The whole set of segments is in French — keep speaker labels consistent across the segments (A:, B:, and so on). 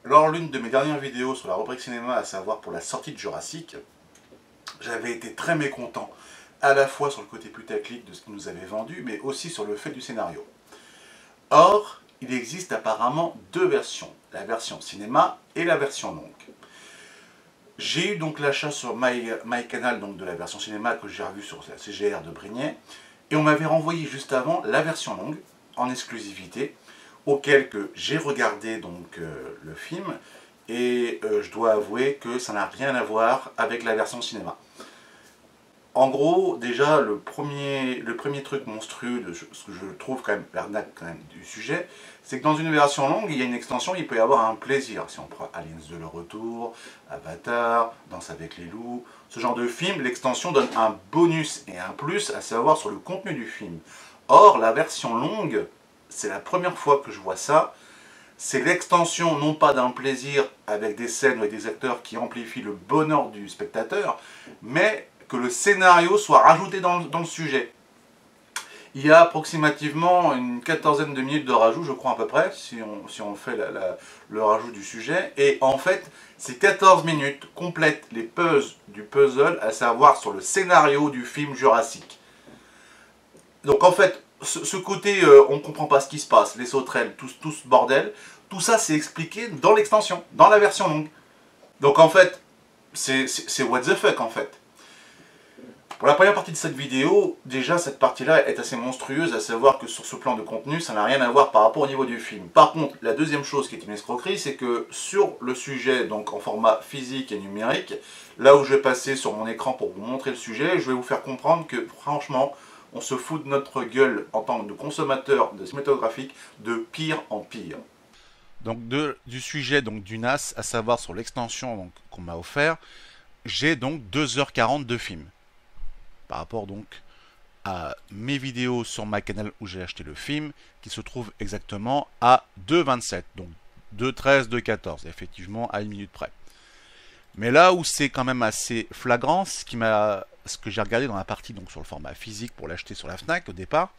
A: Lors l'une de mes dernières vidéos sur la rubrique cinéma, à savoir pour la sortie de Jurassic, j'avais été très mécontent, à la fois sur le côté putaclic de ce qu'ils nous avaient vendu, mais aussi sur le fait du scénario. Or, il existe apparemment deux versions, la version cinéma et la version longue. J'ai eu donc l'achat sur MyCanal donc de la version cinéma que j'ai revue sur la CGR de Brignais, et on m'avait renvoyé juste avant la version longue, en exclusivité, auquel que j'ai regardé donc le film, et je dois avouer que ça n'a rien à voir avec la version cinéma. En gros, déjà, le premier truc monstrueux, de ce que je trouve quand même l'arnaque quand même du sujet, c'est que dans une version longue, il y a une extension, il peut y avoir un plaisir. Si on prend Aliens de le retour, Avatar, Danse avec les loups, ce genre de film, l'extension donne un bonus et un plus, à savoir sur le contenu du film. Or, la version longue, c'est la première fois que je vois ça, c'est l'extension non pas d'un plaisir avec des scènes ou des acteurs qui amplifient le bonheur du spectateur, mais que le scénario soit rajouté dans le sujet. Il y a approximativement une quatorzaine de minutes de rajout, je crois à peu près, si on fait le rajout du sujet. Et en fait, ces 14 minutes complètent les puzzles du puzzle, à savoir sur le scénario du film Jurassic. Donc en fait, ce côté on ne comprend pas ce qui se passe, les sauterelles, tout ce bordel, tout ça c'est expliqué dans l'extension, dans la version longue. Donc en fait, c'est what the fuck en fait. Pour la première partie de cette vidéo, déjà cette partie-là est assez monstrueuse, à savoir que sur ce plan de contenu, ça n'a rien à voir par rapport au niveau du film. Par contre, la deuxième chose qui est une escroquerie, c'est que sur le sujet, donc en format physique et numérique, là où je vais passer sur mon écran pour vous montrer le sujet, je vais vous faire comprendre que franchement, on se fout de notre gueule en tant que consommateur de cinématographique de pire en pire. Donc du sujet donc du NAS, à savoir sur l'extension qu'on m'a offert, j'ai donc 2h40 de film. Par rapport donc à mes vidéos sur MyCanal où j'ai acheté le film, qui se trouve exactement à 2,27, donc 2,13, 2,14, effectivement à une minute près. Mais là où c'est quand même assez flagrant, ce que j'ai regardé dans la partie donc sur le format physique pour l'acheter sur la Fnac au départ,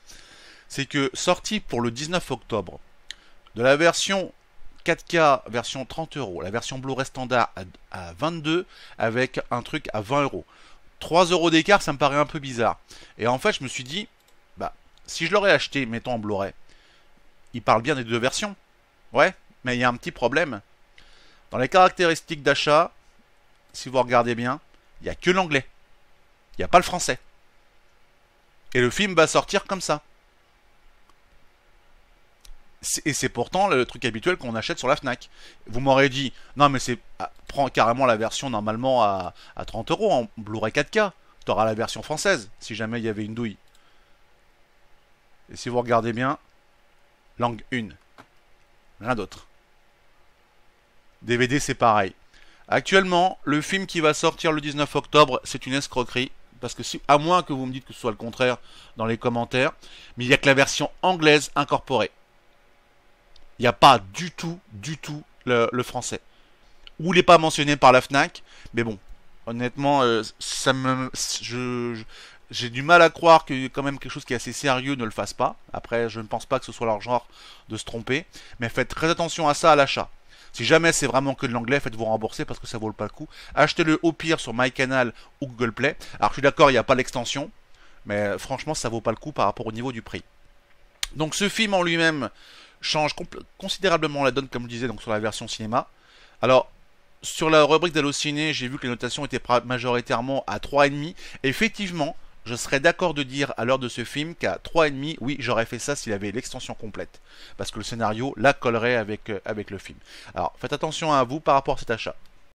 A: c'est que sorti pour le 19 octobre, de la version 4K, version 30 €, la version Blu-ray standard à 22, avec un truc à 20 €. 3 € d'écart, ça me paraît un peu bizarre. Et en fait, je me suis dit, bah, si je l'aurais acheté, mettons en Blu-ray, il parle bien des deux versions. Ouais, mais il y a un petit problème. Dans les caractéristiques d'achat, si vous regardez bien, il n'y a que l'anglais. Il n'y a pas le français. Et le film va sortir comme ça. Et c'est pourtant le truc habituel qu'on achète sur la Fnac. Vous m'aurez dit, non mais prends carrément la version normalement à 30 € en Blu-ray 4K. Tu auras la version française, si jamais il y avait une douille. Et si vous regardez bien, langue 1. Rien d'autre. DVD c'est pareil. Actuellement, le film qui va sortir le 19 octobre, c'est une escroquerie. Parce que à moins que vous me dites que ce soit le contraire dans les commentaires, mais il n'y a que la version anglaise incorporée. Il n'y a pas du tout le français. Ou il n'est pas mentionné par la Fnac. Mais bon, honnêtement, j'ai du mal à croire que quand même quelque chose qui est assez sérieux ne le fasse pas. Après, je ne pense pas que ce soit leur genre de se tromper. Mais faites très attention à ça à l'achat. Si jamais c'est vraiment que de l'anglais, faites-vous rembourser parce que ça vaut pas le coup. Achetez-le au pire sur MyCanal ou Google Play. Alors je suis d'accord, il n'y a pas l'extension. Mais franchement, ça vaut pas le coup par rapport au niveau du prix. Donc ce film en lui-même change considérablement la donne, comme je disais, donc sur la version cinéma. Alors, sur la rubrique d'Allociné, j'ai vu que les notations étaient majoritairement à 3,5. Effectivement, je serais d'accord de dire à l'heure de ce film qu'à 3,5, oui, j'aurais fait ça s'il avait l'extension complète. Parce que le scénario la collerait avec le film. Alors, faites attention à vous par rapport à cet achat.